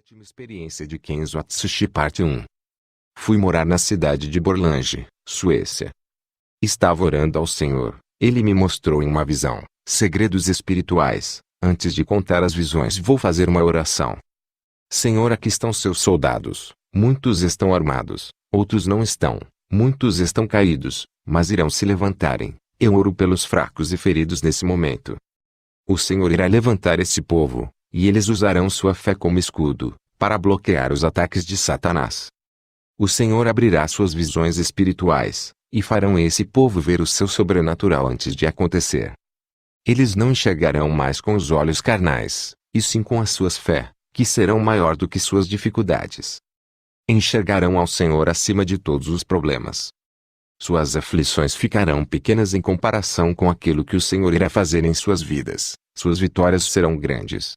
Sétima experiência de Kenzo Atsushi Parte 1. Fui morar na cidade de Borlänge, Suécia. Estava orando ao Senhor. Ele me mostrou em uma visão segredos espirituais. Antes de contar as visões, vou fazer uma oração. Senhor, aqui estão seus soldados. Muitos estão armados, outros não estão. Muitos estão caídos, mas irão se levantarem. Eu oro pelos fracos e feridos nesse momento. O Senhor irá levantar esse povo, e eles usarão sua fé como escudo, para bloquear os ataques de Satanás. O Senhor abrirá suas visões espirituais, e farão esse povo ver o seu sobrenatural antes de acontecer. Eles não enxergarão mais com os olhos carnais, e sim com as suas fé, que serão maior do que suas dificuldades. Enxergarão ao Senhor acima de todos os problemas. Suas aflições ficarão pequenas em comparação com aquilo que o Senhor irá fazer em suas vidas. Suas vitórias serão grandes.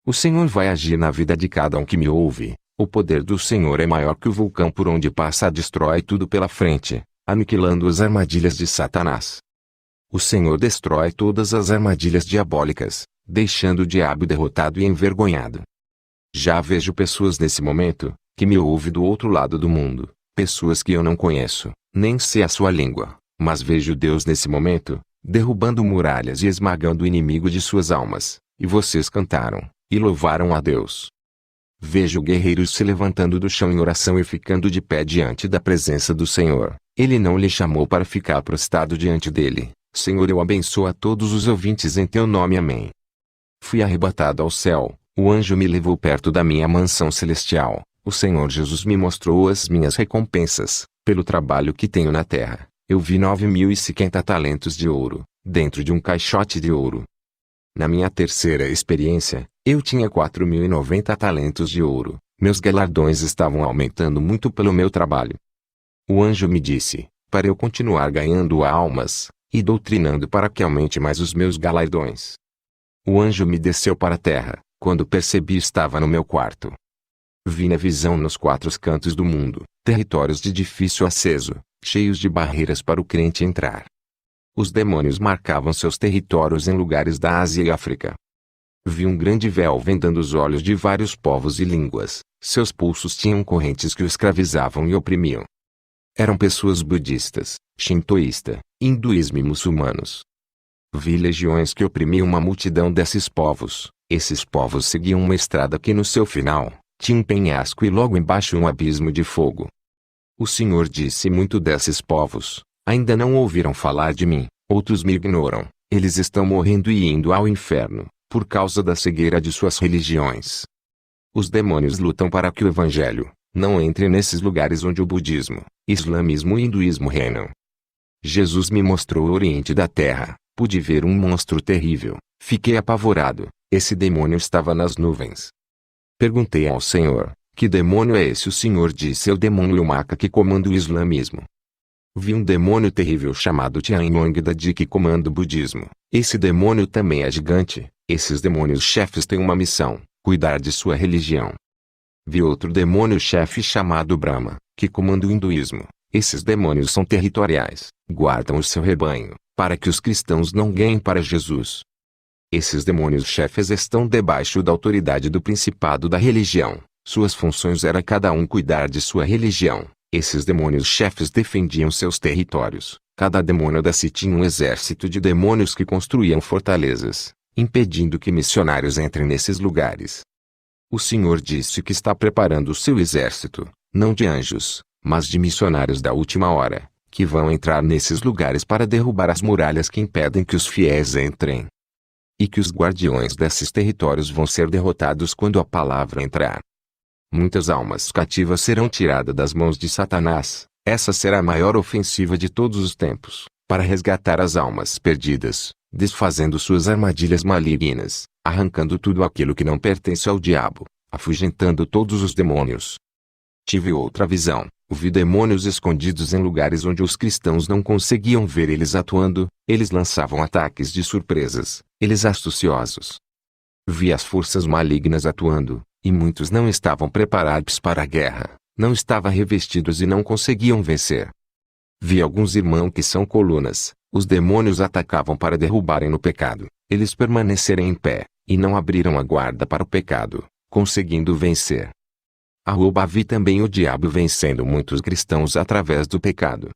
O Senhor vai agir na vida de cada um que me ouve. O poder do Senhor é maior que o vulcão por onde passa, destrói tudo pela frente, aniquilando as armadilhas de Satanás. O Senhor destrói todas as armadilhas diabólicas, deixando o diabo derrotado e envergonhado. Já vejo pessoas nesse momento, que me ouvem do outro lado do mundo, pessoas que eu não conheço, nem sei a sua língua, mas vejo Deus nesse momento, derrubando muralhas e esmagando o inimigo de suas almas, e vocês cantaram e louvaram a Deus. Vejo guerreiros se levantando do chão em oração e ficando de pé diante da presença do Senhor. Ele não lhe chamou para ficar prostrado diante dele. Senhor, eu abençoo a todos os ouvintes em teu nome, amém. Fui arrebatado ao céu, o anjo me levou perto da minha mansão celestial. O Senhor Jesus me mostrou as minhas recompensas, pelo trabalho que tenho na terra. Eu vi 9.050 talentos de ouro, dentro de um caixote de ouro. Na minha terceira experiência, eu tinha 4.090 talentos de ouro. Meus galardões estavam aumentando muito pelo meu trabalho. O anjo me disse, para eu continuar ganhando almas, e doutrinando para que aumente mais os meus galardões. O anjo me desceu para a terra, quando percebi estava no meu quarto. Vi na visão nos 4 cantos do mundo, territórios de difícil acesso, cheios de barreiras para o crente entrar. Os demônios marcavam seus territórios em lugares da Ásia e África. Vi um grande véu vendando os olhos de vários povos e línguas. Seus pulsos tinham correntes que o escravizavam e oprimiam. Eram pessoas budistas, shintoísta, hinduísmo e muçulmanos. Vi legiões que oprimiam uma multidão desses povos. Esses povos seguiam uma estrada que no seu final, tinha um penhasco e logo embaixo um abismo de fogo. O Senhor disse: muito desses povos ainda não ouviram falar de mim, outros me ignoram, eles estão morrendo e indo ao inferno, por causa da cegueira de suas religiões. Os demônios lutam para que o Evangelho não entre nesses lugares onde o budismo, islamismo e hinduísmo reinam. Jesus me mostrou o oriente da terra, pude ver um monstro terrível, fiquei apavorado, esse demônio estava nas nuvens. Perguntei ao Senhor, que demônio é esse? O Senhor disse: é o demônio Maca que comanda o islamismo. Vi um demônio terrível chamado Tianyongdadi que comanda o budismo. Esse demônio também é gigante. Esses demônios chefes têm uma missão: cuidar de sua religião. Vi outro demônio chefe chamado Brahma, que comanda o hinduísmo. Esses demônios são territoriais, guardam o seu rebanho, para que os cristãos não ganhem para Jesus. Esses demônios chefes estão debaixo da autoridade do principado da religião. Suas funções era cada um cuidar de sua religião. Esses demônios chefes defendiam seus territórios. Cada demônio desse tinha um exército de demônios que construíam fortalezas, impedindo que missionários entrem nesses lugares. O Senhor disse que está preparando o seu exército, não de anjos, mas de missionários da última hora, que vão entrar nesses lugares para derrubar as muralhas que impedem que os fiéis entrem. E que os guardiões desses territórios vão ser derrotados quando a palavra entrar. Muitas almas cativas serão tiradas das mãos de Satanás. Essa será a maior ofensiva de todos os tempos, para resgatar as almas perdidas, desfazendo suas armadilhas malignas, arrancando tudo aquilo que não pertence ao diabo, afugentando todos os demônios. Tive outra visão. Vi demônios escondidos em lugares onde os cristãos não conseguiam ver eles atuando. Eles lançavam ataques de surpresas, eles astuciosos. Vi as forças malignas atuando, e muitos não estavam preparados para a guerra, não estavam revestidos e não conseguiam vencer. Vi alguns irmãos que são colunas. Os demônios atacavam para derrubarem no pecado, eles permanecerem em pé, e não abriram a guarda para o pecado, conseguindo vencer. Vi também o diabo vencendo muitos cristãos através do pecado.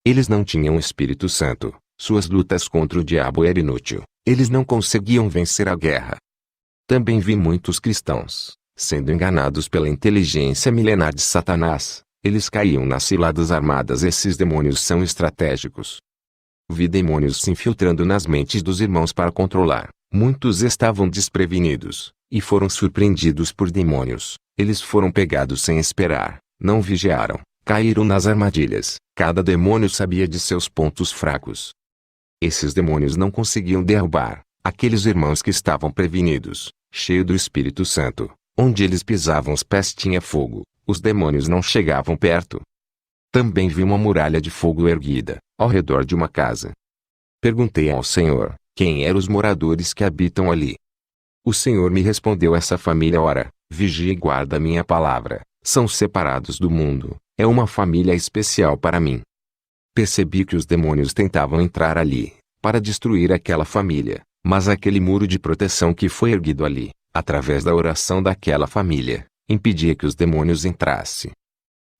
Eles não tinham o Espírito Santo, suas lutas contra o diabo eram inúteis, eles não conseguiam vencer a guerra. Também vi muitos cristãos, sendo enganados pela inteligência milenar de Satanás, eles caíam nas ciladas armadas. Esses demônios são estratégicos. Vi demônios se infiltrando nas mentes dos irmãos para controlar. Muitos estavam desprevenidos, e foram surpreendidos por demônios. Eles foram pegados sem esperar, não vigiaram, caíram nas armadilhas. Cada demônio sabia de seus pontos fracos. Esses demônios não conseguiam derrubar aqueles irmãos que estavam prevenidos, cheios do Espírito Santo. Onde eles pisavam os pés tinha fogo, os demônios não chegavam perto. Também vi uma muralha de fogo erguida, ao redor de uma casa. Perguntei ao Senhor, quem eram os moradores que habitam ali? O Senhor me respondeu: essa família ora, vigia e guarda minha palavra, são separados do mundo, é uma família especial para mim. Percebi que os demônios tentavam entrar ali, para destruir aquela família, mas aquele muro de proteção que foi erguido ali, através da oração daquela família, impedia que os demônios entrassem.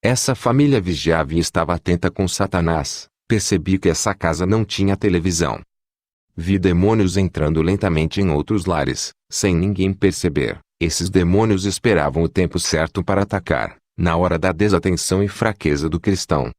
Essa família vigiava e estava atenta com Satanás. Percebi que essa casa não tinha televisão. Vi demônios entrando lentamente em outros lares, sem ninguém perceber. Esses demônios esperavam o tempo certo para atacar, na hora da desatenção e fraqueza do cristão.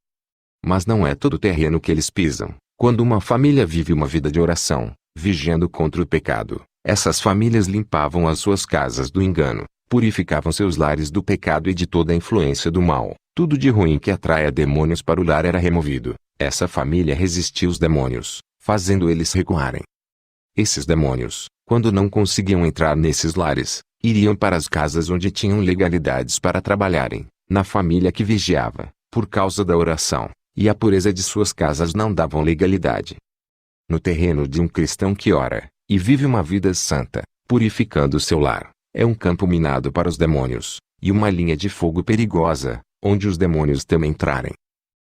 Mas não é todo o terreno que eles pisam. Quando uma família vive uma vida de oração, vigiando contra o pecado, essas famílias limpavam as suas casas do engano, purificavam seus lares do pecado e de toda a influência do mal. Tudo de ruim que atraia demônios para o lar era removido. Essa família resistia aos demônios, fazendo eles recuarem. Esses demônios, quando não conseguiam entrar nesses lares, iriam para as casas onde tinham legalidades para trabalharem, na família que vigiava, por causa da oração, e a pureza de suas casas não davam legalidade. No terreno de um cristão que ora, e vive uma vida santa, purificando seu lar, é um campo minado para os demônios, e uma linha de fogo perigosa, onde os demônios temem entrarem.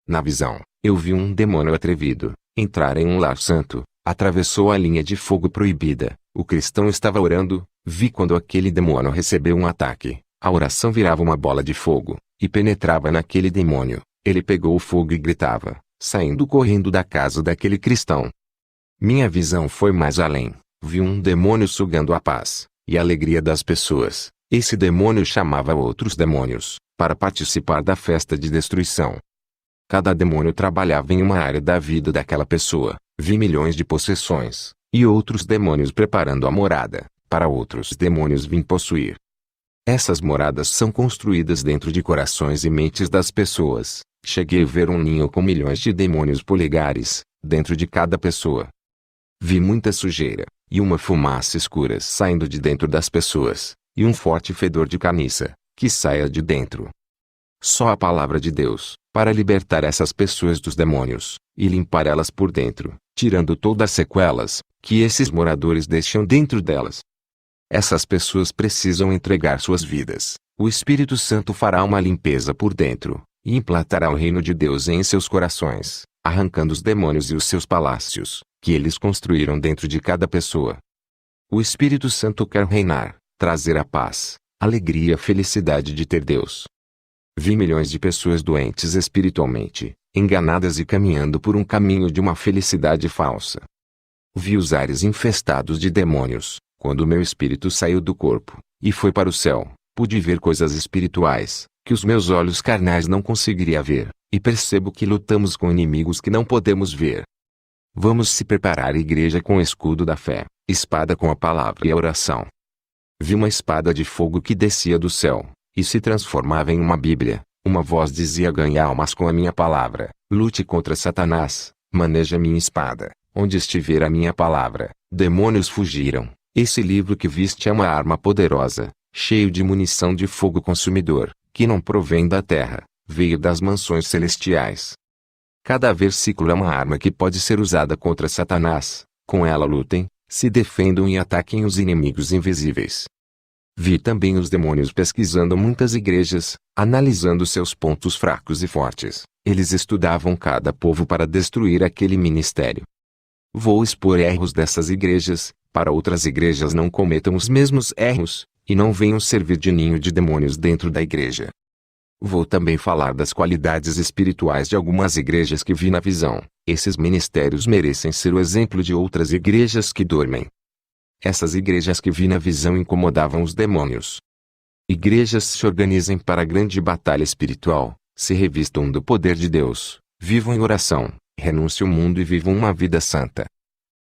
Na visão, eu vi um demônio atrevido entrar em um lar santo, atravessou a linha de fogo proibida. O cristão estava orando, vi quando aquele demônio recebeu um ataque, a oração virava uma bola de fogo, e penetrava naquele demônio. Ele pegou o fogo e gritava, saindo correndo da casa daquele cristão. Minha visão foi mais além, vi um demônio sugando a paz e a alegria das pessoas. Esse demônio chamava outros demônios para participar da festa de destruição. Cada demônio trabalhava em uma área da vida daquela pessoa. Vi milhões de possessões, e outros demônios preparando a morada, para outros demônios vir possuir. Essas moradas são construídas dentro de corações e mentes das pessoas. Cheguei a ver um ninho com milhões de demônios polegares, dentro de cada pessoa. Vi muita sujeira, e uma fumaça escura saindo de dentro das pessoas, e um forte fedor de carniça, que saia de dentro. Só a palavra de Deus, para libertar essas pessoas dos demônios, e limpar elas por dentro, tirando todas as sequelas, que esses moradores deixam dentro delas. Essas pessoas precisam entregar suas vidas. O Espírito Santo fará uma limpeza por dentro, e implantará o reino de Deus em seus corações, arrancando os demônios e os seus palácios, que eles construíram dentro de cada pessoa. O Espírito Santo quer reinar, trazer a paz, alegria e a felicidade de ter Deus. Vi milhões de pessoas doentes espiritualmente, enganadas e caminhando por um caminho de uma felicidade falsa. Vi os ares infestados de demônios. Quando meu espírito saiu do corpo, e foi para o céu, pude ver coisas espirituais, que os meus olhos carnais não conseguiriam ver, e percebo que lutamos com inimigos que não podemos ver. Vamos se preparar, igreja, com o escudo da fé, espada com a palavra e a oração. Vi uma espada de fogo que descia do céu, e se transformava em uma Bíblia. Uma voz dizia: ganha almas com a minha palavra, lute contra Satanás, maneja minha espada, onde estiver a minha palavra, demônios fugiram. Esse livro que viste é uma arma poderosa, cheio de munição de fogo consumidor, que não provém da terra, veio das mansões celestiais. Cada versículo é uma arma que pode ser usada contra Satanás. Com ela lutem, se defendam e ataquem os inimigos invisíveis. Vi também os demônios pesquisando muitas igrejas, analisando seus pontos fracos e fortes. Eles estudavam cada povo para destruir aquele ministério. Vou expor erros dessas igrejas, para outras igrejas não cometam os mesmos erros, e não venham servir de ninho de demônios dentro da igreja. Vou também falar das qualidades espirituais de algumas igrejas que vi na visão. Esses ministérios merecem ser o exemplo de outras igrejas que dormem. Essas igrejas que vi na visão incomodavam os demônios. Igrejas se organizem para a grande batalha espiritual, se revistam do poder de Deus, vivam em oração, renunciem ao mundo e vivam uma vida santa.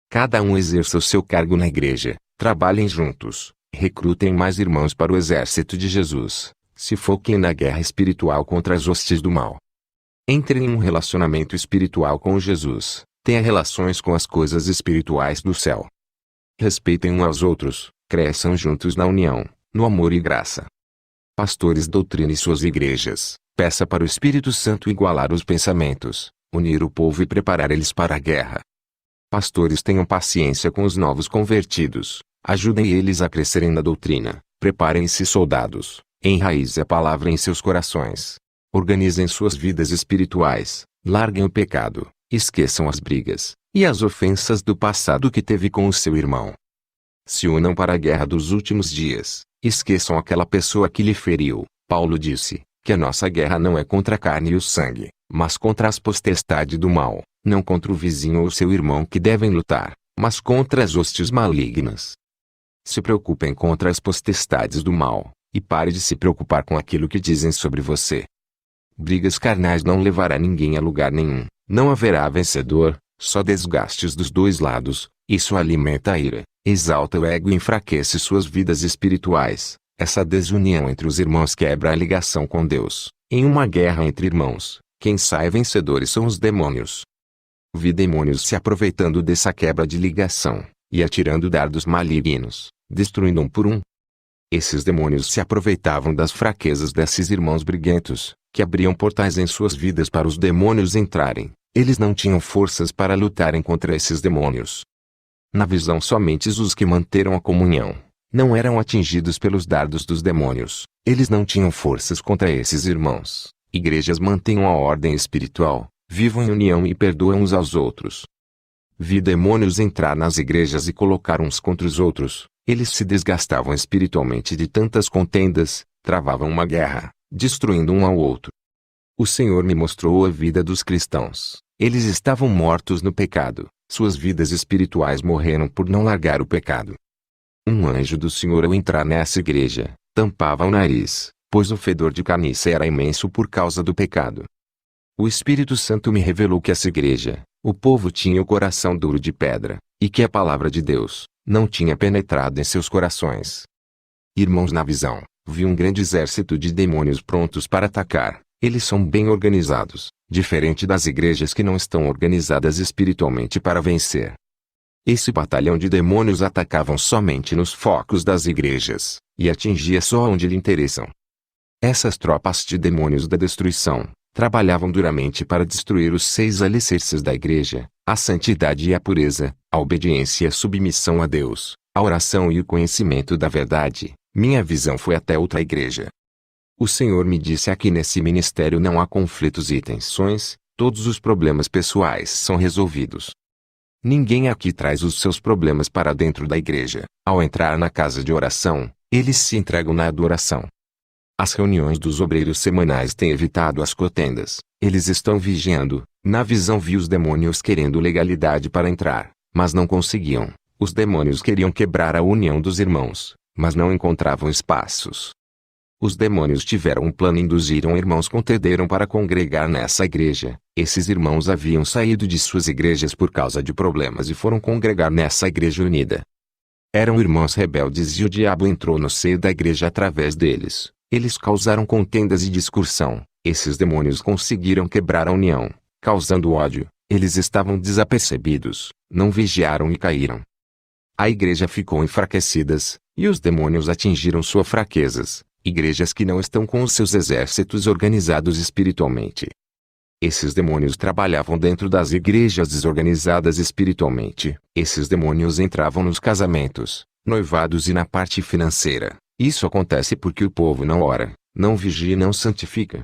Cada um exerça o seu cargo na igreja, trabalhem juntos, recrutem mais irmãos para o exército de Jesus, se foquem na guerra espiritual contra as hostes do mal. Entrem em um relacionamento espiritual com Jesus, tenha relações com as coisas espirituais do céu. Respeitem uns aos outros, cresçam juntos na união, no amor e graça. Pastores, doutrine suas igrejas, peça para o Espírito Santo igualar os pensamentos, unir o povo e preparar eles para a guerra. Pastores, tenham paciência com os novos convertidos, ajudem eles a crescerem na doutrina, preparem-se soldados, enraize a palavra em seus corações. Organizem suas vidas espirituais, larguem o pecado, esqueçam as brigas e as ofensas do passado que teve com o seu irmão. Se unam para a guerra dos últimos dias, esqueçam aquela pessoa que lhe feriu. Paulo disse que a nossa guerra não é contra a carne e o sangue, mas contra as potestades do mal, não contra o vizinho ou seu irmão que devem lutar, mas contra as hostes malignas. Se preocupem contra as potestades do mal, e pare de se preocupar com aquilo que dizem sobre você. Brigas carnais não levará ninguém a lugar nenhum, não haverá vencedor, só desgastes dos dois lados. Isso alimenta a ira, exalta o ego e enfraquece suas vidas espirituais. Essa desunião entre os irmãos quebra a ligação com Deus. Em uma guerra entre irmãos, quem sai vencedores são os demônios. Vi demônios se aproveitando dessa quebra de ligação, e atirando dardos malignos, destruindo um por um. Esses demônios se aproveitavam das fraquezas desses irmãos briguentos, que abriam portais em suas vidas para os demônios entrarem. Eles não tinham forças para lutarem contra esses demônios. Na visão, somente os que manteram a comunhão não eram atingidos pelos dardos dos demônios. Eles não tinham forças contra esses irmãos. Igrejas mantenham a ordem espiritual, vivam em união e perdoam uns aos outros. Vi demônios entrar nas igrejas e colocar uns contra os outros. Eles se desgastavam espiritualmente de tantas contendas, travavam uma guerra, destruindo um ao outro. O Senhor me mostrou a vida dos cristãos. Eles estavam mortos no pecado. Suas vidas espirituais morreram por não largar o pecado. Um anjo do Senhor, ao entrar nessa igreja, tampava o nariz, pois o fedor de carniça era imenso por causa do pecado. O Espírito Santo me revelou que essa igreja, o povo tinha o coração duro de pedra, e que a palavra de Deus não tinha penetrado em seus corações. Irmãos, na visão, vi um grande exército de demônios prontos para atacar. Eles são bem organizados, diferente das igrejas que não estão organizadas espiritualmente para vencer. Esse batalhão de demônios atacavam somente nos focos das igrejas, e atingia só onde lhe interessam. Essas tropas de demônios da destruição trabalhavam duramente para destruir os 6 alicerces da igreja: a santidade e a pureza, a obediência e a submissão a Deus, a oração e o conhecimento da verdade. Minha visão foi até outra igreja. O Senhor me disse: aqui nesse ministério não há conflitos e tensões, todos os problemas pessoais são resolvidos. Ninguém aqui traz os seus problemas para dentro da igreja. Ao entrar na casa de oração, eles se entregam na adoração. As reuniões dos obreiros semanais têm evitado as contendas. Eles estão vigiando. Na visão vi os demônios querendo legalidade para entrar, mas não conseguiam. Os demônios queriam quebrar a união dos irmãos, mas não encontravam espaços. Os demônios tiveram um plano e induziram irmãos contenderam para congregar nessa igreja. Esses irmãos haviam saído de suas igrejas por causa de problemas e foram congregar nessa igreja unida. Eram irmãos rebeldes e o diabo entrou no seio da igreja através deles. Eles causaram contendas e discussão. Esses demônios conseguiram quebrar a união, causando ódio. Eles estavam desapercebidos, não vigiaram e caíram. A igreja ficou enfraquecida, e os demônios atingiram suas fraquezas. Igrejas que não estão com os seus exércitos organizados espiritualmente. Esses demônios trabalhavam dentro das igrejas desorganizadas espiritualmente. Esses demônios entravam nos casamentos, noivados e na parte financeira. Isso acontece porque o povo não ora, não vigia e não santifica.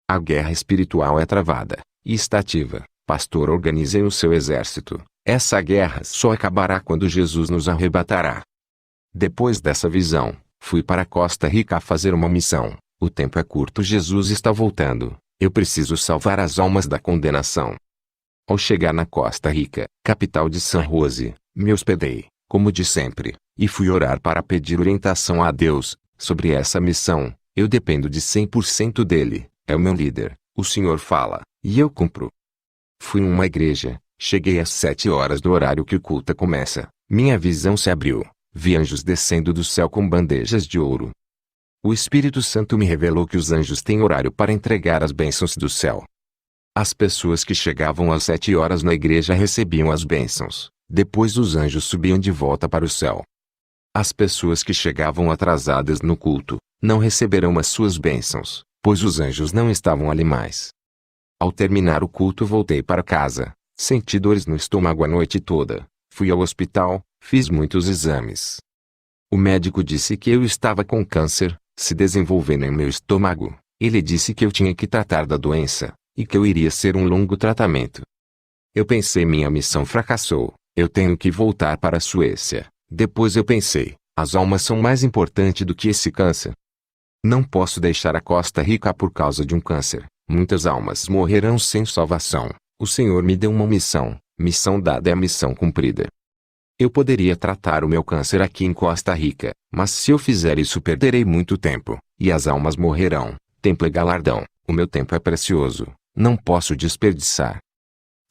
A guerra espiritual é travada, e está ativa. Pastor, organizem o seu exército. Essa guerra só acabará quando Jesus nos arrebatará. Depois dessa visão, Fui para Costa Rica a fazer uma missão. O tempo é curto, Jesus está voltando. Eu preciso salvar as almas da condenação. Ao chegar na Costa Rica, capital de San José, me hospedei, como de sempre, e fui orar para pedir orientação a Deus sobre essa missão. Eu dependo de 100% dele, é o meu líder. O Senhor fala, e eu cumpro. Fui em uma igreja, cheguei às 7 horas do horário que o culto começa. Minha visão se abriu, vi anjos descendo do céu com bandejas de ouro. O Espírito Santo me revelou que os anjos têm horário para entregar as bênçãos do céu. As pessoas que chegavam às 7 horas na igreja recebiam as bênçãos, depois os anjos subiam de volta para o céu. As pessoas que chegavam atrasadas no culto, não receberão as suas bênçãos, pois os anjos não estavam ali mais. Ao terminar o culto voltei para casa, senti dores no estômago a noite toda, fui ao hospital, fiz muitos exames. O médico disse que eu estava com câncer, se desenvolvendo em meu estômago. Ele disse que eu tinha que tratar da doença, e que eu iria ser um longo tratamento. Eu pensei, minha missão fracassou, eu tenho que voltar para a Suécia. Depois eu pensei, as almas são mais importantes do que esse câncer. Não posso deixar a Costa Rica por causa de um câncer. Muitas almas morrerão sem salvação. O Senhor me deu uma missão dada é a missão cumprida. Eu poderia tratar o meu câncer aqui em Costa Rica, mas se eu fizer isso perderei muito tempo, e as almas morrerão. Tempo é galardão, o meu tempo é precioso, não posso desperdiçar.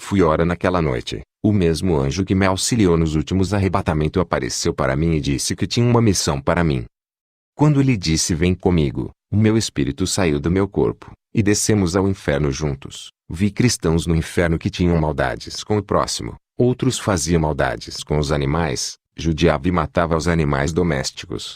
Fui orar naquela noite, o mesmo anjo que me auxiliou nos últimos arrebatamentos apareceu para mim e disse que tinha uma missão para mim. Quando ele disse vem comigo, o meu espírito saiu do meu corpo, e descemos ao inferno juntos. Vi cristãos no inferno que tinham maldades com o próximo, outros faziam maldades com os animais, judiava e matava os animais domésticos.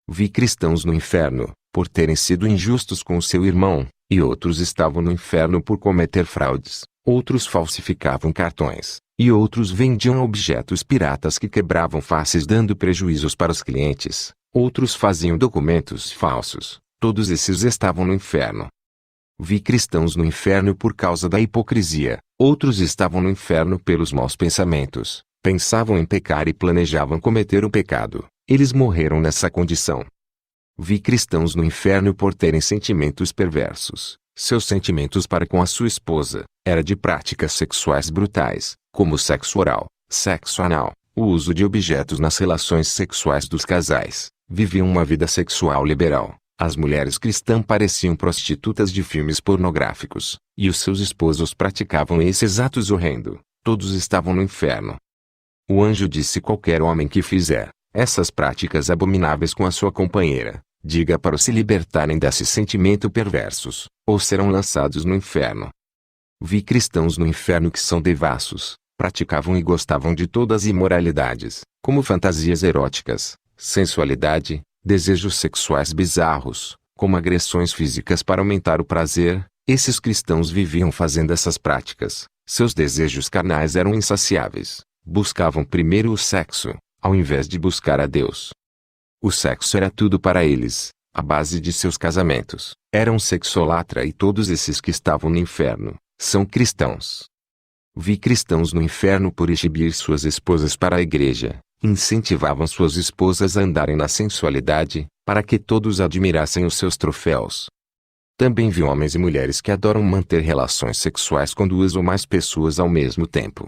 Vi cristãos no inferno, por terem sido injustos com o seu irmão, e outros estavam no inferno por cometer fraudes, outros falsificavam cartões, e outros vendiam objetos piratas que quebravam faces dando prejuízos para os clientes, outros faziam documentos falsos, todos esses estavam no inferno. Vi cristãos no inferno por causa da hipocrisia, outros estavam no inferno pelos maus pensamentos, pensavam em pecar e planejavam cometer o pecado, eles morreram nessa condição. Vi cristãos no inferno por terem sentimentos perversos, seus sentimentos para com a sua esposa, era de práticas sexuais brutais, como sexo oral, sexo anal, o uso de objetos nas relações sexuais dos casais, viviam uma vida sexual liberal. As mulheres cristãs pareciam prostitutas de filmes pornográficos, e os seus esposos praticavam esses atos horrendos. Todos estavam no inferno. O anjo disse: qualquer homem que fizer essas práticas abomináveis com a sua companheira, diga para se libertarem desse sentimento perversos, ou serão lançados no inferno. Vi cristãos no inferno que são devassos, praticavam e gostavam de todas as imoralidades, como fantasias eróticas, sensualidade, desejos sexuais bizarros, como agressões físicas para aumentar o prazer. Esses cristãos viviam fazendo essas práticas. Seus desejos carnais eram insaciáveis. Buscavam primeiro o sexo, ao invés de buscar a Deus. O sexo era tudo para eles, a base de seus casamentos. Eram sexolatra, e todos esses que estavam no inferno são cristãos. Vi cristãos no inferno por exibir suas esposas para a igreja. Incentivavam suas esposas a andarem na sensualidade, para que todos admirassem os seus troféus. Também vi homens e mulheres que adoram manter relações sexuais com 2 ou mais pessoas ao mesmo tempo.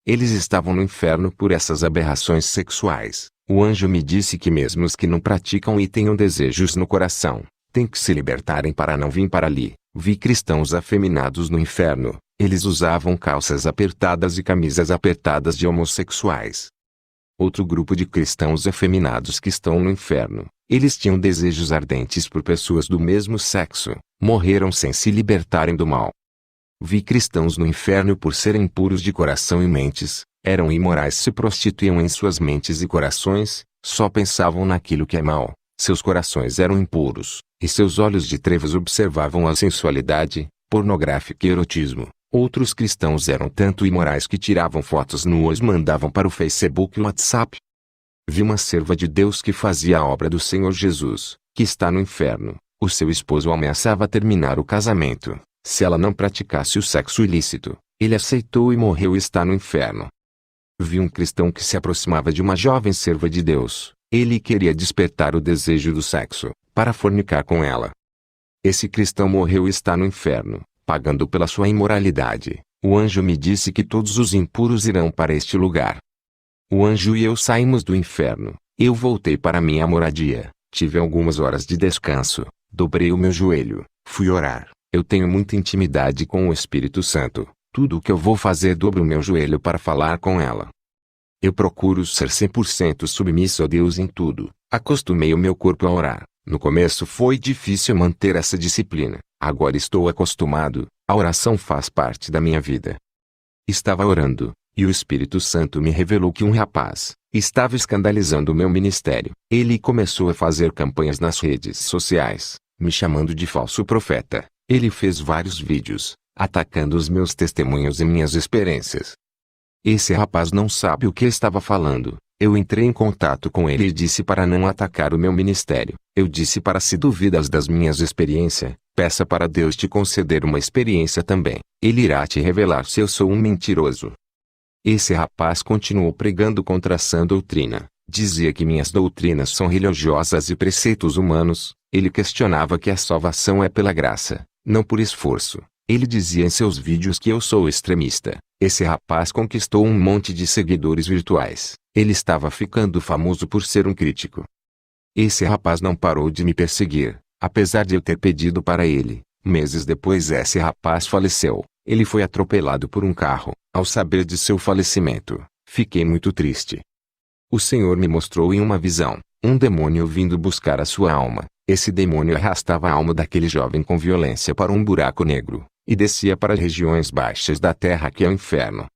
Eles estavam no inferno por essas aberrações sexuais. O anjo me disse que mesmo os que não praticam e tenham desejos no coração, têm que se libertarem para não vir para ali. Vi cristãos afeminados no inferno. Eles usavam calças apertadas e camisas apertadas de homossexuais. Outro grupo de cristãos afeminados que estão no inferno. Eles tinham desejos ardentes por pessoas do mesmo sexo, morreram sem se libertarem do mal. Vi cristãos no inferno por serem impuros de coração e mentes, eram imorais, se prostituíam em suas mentes e corações, só pensavam naquilo que é mal, seus corações eram impuros, e seus olhos de trevas observavam a sensualidade, pornográfica e erotismo. Outros cristãos eram tanto imorais que tiravam fotos nuas e mandavam para o Facebook e WhatsApp. Vi uma serva de Deus que fazia a obra do Senhor Jesus, que está no inferno. O seu esposo ameaçava terminar o casamento, se ela não praticasse o sexo ilícito. Ele aceitou e morreu e está no inferno. Vi um cristão que se aproximava de uma jovem serva de Deus, Ele queria despertar o desejo do sexo, para fornicar com ela. Esse cristão morreu e está no inferno, pagando pela sua imoralidade. O anjo me disse que todos os impuros irão para este lugar. O anjo e eu saímos do inferno. Eu voltei para minha moradia, tive algumas horas de descanso, dobrei o meu joelho, fui orar. Eu tenho muita intimidade com o Espírito Santo. Tudo o que eu vou fazer, dobro o meu joelho para falar com ela. Eu procuro ser 100% submisso a Deus em tudo. Acostumei o meu corpo a orar. No começo foi difícil manter essa disciplina. Agora estou acostumado. A oração faz parte da minha vida. Estava orando, e o Espírito Santo me revelou que um rapaz estava escandalizando o meu ministério. Ele começou a fazer campanhas nas redes sociais, me chamando de falso profeta. Ele fez vários vídeos, atacando os meus testemunhos e minhas experiências. Esse rapaz não sabe o que estava falando. Eu entrei em contato com ele e disse para não atacar o meu ministério. Eu disse para, se duvidas das minhas experiências, peça para Deus te conceder uma experiência também. Ele irá te revelar se eu sou um mentiroso. Esse rapaz continuou pregando contra a sã doutrina. Dizia que minhas doutrinas são religiosas e preceitos humanos. Ele questionava que a salvação é pela graça, não por esforço. Ele dizia em seus vídeos que eu sou extremista. Esse rapaz conquistou um monte de seguidores virtuais. Ele estava ficando famoso por ser um crítico. Esse rapaz não parou de me perseguir, apesar de eu ter pedido para ele. Meses depois esse rapaz faleceu. Ele foi atropelado por um carro. Ao saber de seu falecimento, fiquei muito triste. O Senhor me mostrou em uma visão, um demônio vindo buscar a sua alma. Esse demônio arrastava a alma daquele jovem com violência para um buraco negro, e descia para as regiões baixas da terra, que é o inferno.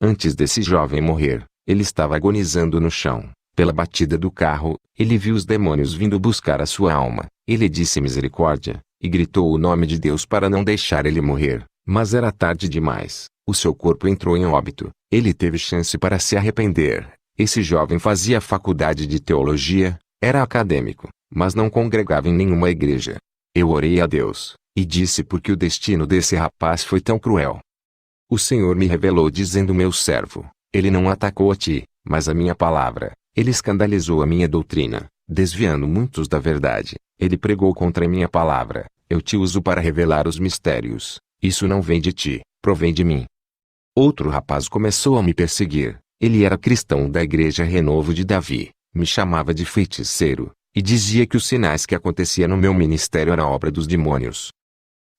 Antes desse jovem morrer, ele estava agonizando no chão. Pela batida do carro, ele viu os demônios vindo buscar a sua alma. Ele disse misericórdia, e gritou o nome de Deus para não deixar ele morrer. Mas era tarde demais. O seu corpo entrou em óbito. Ele teve chance para se arrepender. Esse jovem fazia faculdade de teologia, era acadêmico, mas não congregava em nenhuma igreja. Eu orei a Deus, e disse porque o destino desse rapaz foi tão cruel. O Senhor me revelou dizendo: meu servo, ele não atacou a ti, mas a minha palavra. Ele escandalizou a minha doutrina, desviando muitos da verdade. Ele pregou contra a minha palavra. Eu te uso para revelar os mistérios. Isso não vem de ti, provém de mim. Outro rapaz começou a me perseguir. Ele era cristão da igreja Renovo de Davi, me chamava de feiticeiro, e dizia que os sinais que aconteciam no meu ministério eram obra dos demônios.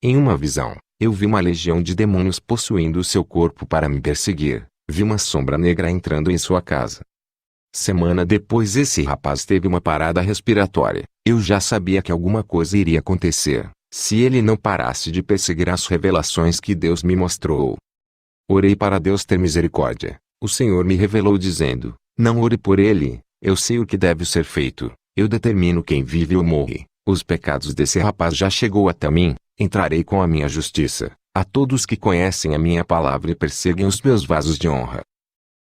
Em uma visão, eu vi uma legião de demônios possuindo o seu corpo para me perseguir. Vi uma sombra negra entrando em sua casa. Semana depois esse rapaz teve uma parada respiratória. Eu já sabia que alguma coisa iria acontecer, se ele não parasse de perseguir as revelações que Deus me mostrou. Orei para Deus ter misericórdia. O Senhor me revelou dizendo: não ore por ele, eu sei o que deve ser feito, eu determino quem vive ou morre. Os pecados desse rapaz já chegou até mim, entrarei com a minha justiça, a todos que conhecem a minha palavra e perseguem os meus vasos de honra.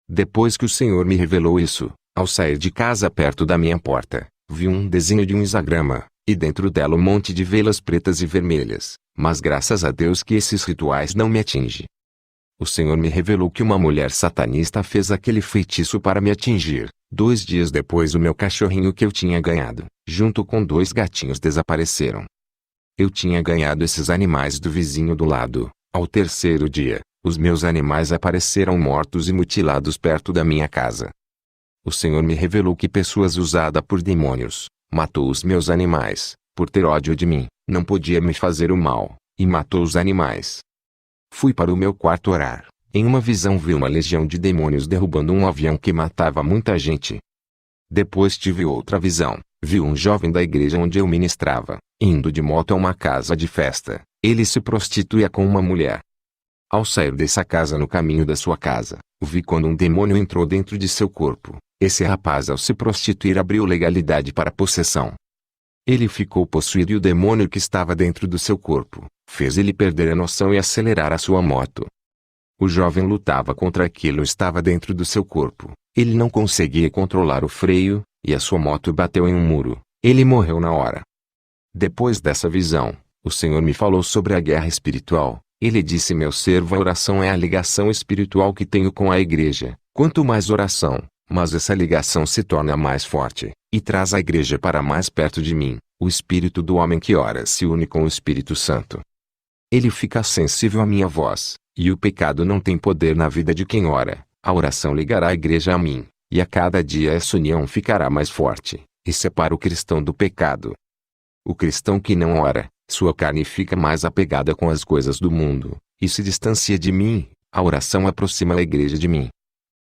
Depois que o Senhor me revelou isso, ao sair de casa perto da minha porta, vi um desenho de um hexagrama, e dentro dela um monte de velas pretas e vermelhas, mas graças a Deus que esses rituais não me atingem. O Senhor me revelou que uma mulher satanista fez aquele feitiço para me atingir. 2 dias depois o meu cachorrinho que eu tinha ganhado, junto com 2 gatinhos, desapareceram. Eu tinha ganhado esses animais do vizinho do lado. Ao 3º dia, os meus animais apareceram mortos e mutilados perto da minha casa. O Senhor me revelou que pessoas usadas por demônios, matou os meus animais, por ter ódio de mim, não podia me fazer o mal, e matou os animais. Fui para o meu quarto orar. Em uma visão vi uma legião de demônios derrubando um avião que matava muita gente. Depois tive outra visão. Vi um jovem da igreja onde eu ministrava, indo de moto a uma casa de festa. Ele se prostituía com uma mulher. Ao sair dessa casa no caminho da sua casa, vi quando um demônio entrou dentro de seu corpo. Esse rapaz, ao se prostituir, abriu legalidade para possessão. Ele ficou possuído e o demônio que estava dentro do seu corpo fez ele perder a noção e acelerar a sua moto. O jovem lutava contra aquilo, estava dentro do seu corpo. Ele não conseguia controlar o freio, e a sua moto bateu em um muro. Ele morreu na hora. Depois dessa visão, o Senhor me falou sobre a guerra espiritual. Ele disse: meu servo, a oração é a ligação espiritual que tenho com a igreja. Quanto mais oração, mas essa ligação se torna mais forte. e traz a igreja para mais perto de mim. O espírito do homem que ora se une com o Espírito Santo. Ele fica sensível à minha voz, e o pecado não tem poder na vida de quem ora. A oração ligará a igreja a mim, e a cada dia essa união ficará mais forte, e separa o cristão do pecado. O cristão que não ora, sua carne fica mais apegada com as coisas do mundo, e se distancia de mim. A oração aproxima a igreja de mim.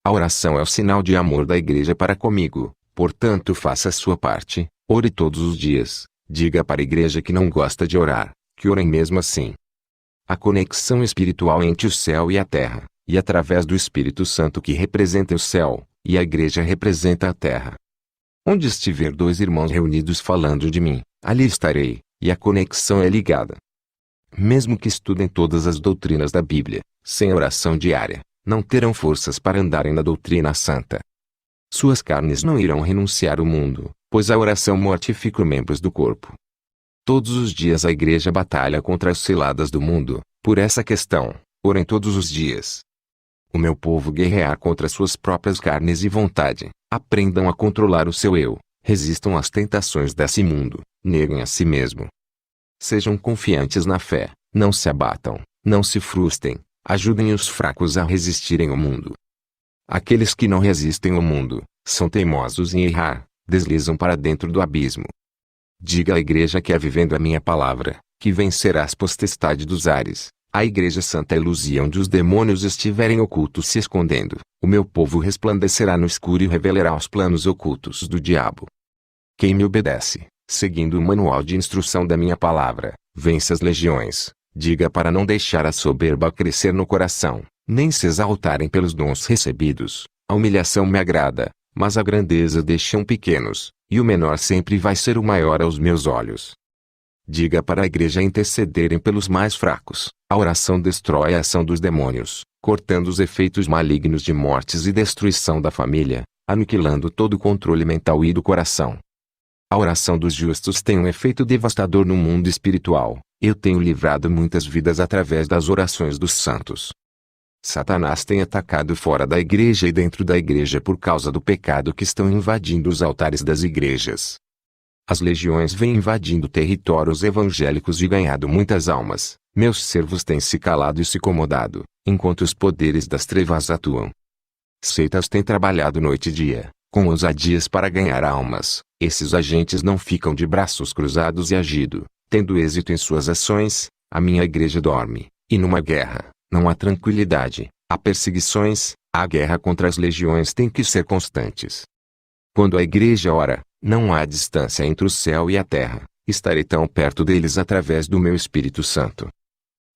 A oração é o sinal de amor da igreja para comigo, portanto faça a sua parte, ore todos os dias. Diga para a igreja que não gosta de orar, que orem mesmo assim. A conexão espiritual entre o céu e a terra, e através do Espírito Santo que representa o céu, e a igreja representa a terra. Onde estiver dois irmãos reunidos falando de mim, ali estarei, e a conexão é ligada. Mesmo que estudem todas as doutrinas da Bíblia, sem oração diária, não terão forças para andarem na doutrina santa. Suas carnes não irão renunciar ao mundo, pois a oração mortifica os membros do corpo. Todos os dias a igreja batalha contra as ciladas do mundo. Por essa questão, orem todos os dias. O meu povo guerrear contra suas próprias carnes e vontade. Aprendam a controlar o seu eu. Resistam às tentações desse mundo. Neguem a si mesmo. Sejam confiantes na fé. Não se abatam. Não se frustrem. Ajudem os fracos a resistirem ao mundo. Aqueles que não resistem ao mundo, são teimosos em errar, deslizam para dentro do abismo. Diga à igreja que é vivendo a minha palavra, que vencerá as potestades dos ares. A igreja santa é luz e onde os demônios estiverem ocultos se escondendo, o meu povo resplandecerá no escuro e revelará os planos ocultos do diabo. Quem me obedece, seguindo o manual de instrução da minha palavra, vence as legiões. Diga para não deixar a soberba crescer no coração, nem se exaltarem pelos dons recebidos. A humilhação me agrada, mas a grandeza deixam pequenos, e o menor sempre vai ser o maior aos meus olhos. Diga para a igreja intercederem pelos mais fracos. A oração destrói a ação dos demônios, cortando os efeitos malignos de mortes e destruição da família, aniquilando todo o controle mental e do coração. A oração dos justos tem um efeito devastador no mundo espiritual. Eu tenho livrado muitas vidas através das orações dos santos. Satanás tem atacado fora da igreja e dentro da igreja por causa do pecado que estão invadindo os altares das igrejas. As legiões vêm invadindo territórios evangélicos e ganhado muitas almas. Meus servos têm se calado e se acomodado, enquanto os poderes das trevas atuam. Seitas têm trabalhado noite e dia, com ousadias para ganhar almas. Esses agentes não ficam de braços cruzados e agindo, tendo êxito em suas ações. A minha igreja dorme, e numa guerra, não há tranquilidade, há perseguições, a guerra contra as legiões tem que ser constantes. Quando a igreja ora, não há distância entre o céu e a terra, estarei tão perto deles através do meu Espírito Santo.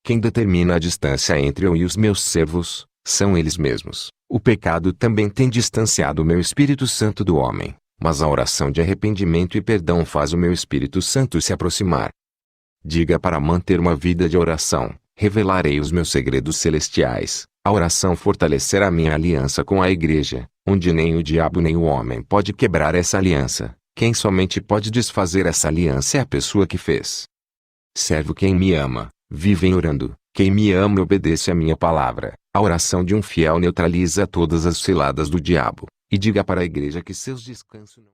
Quem determina a distância entre eu e os meus servos, são eles mesmos. O pecado também tem distanciado o meu Espírito Santo do homem, mas a oração de arrependimento e perdão faz o meu Espírito Santo se aproximar. Diga para manter uma vida de oração, revelarei os meus segredos celestiais. A oração fortalecerá minha aliança com a igreja, onde nem o diabo nem o homem pode quebrar essa aliança. Quem somente pode desfazer essa aliança é a pessoa que fez. Servo quem me ama, vivem orando. Quem me ama obedece a minha palavra. A oração de um fiel neutraliza todas as ciladas do diabo. E diga para a igreja que seus descansos não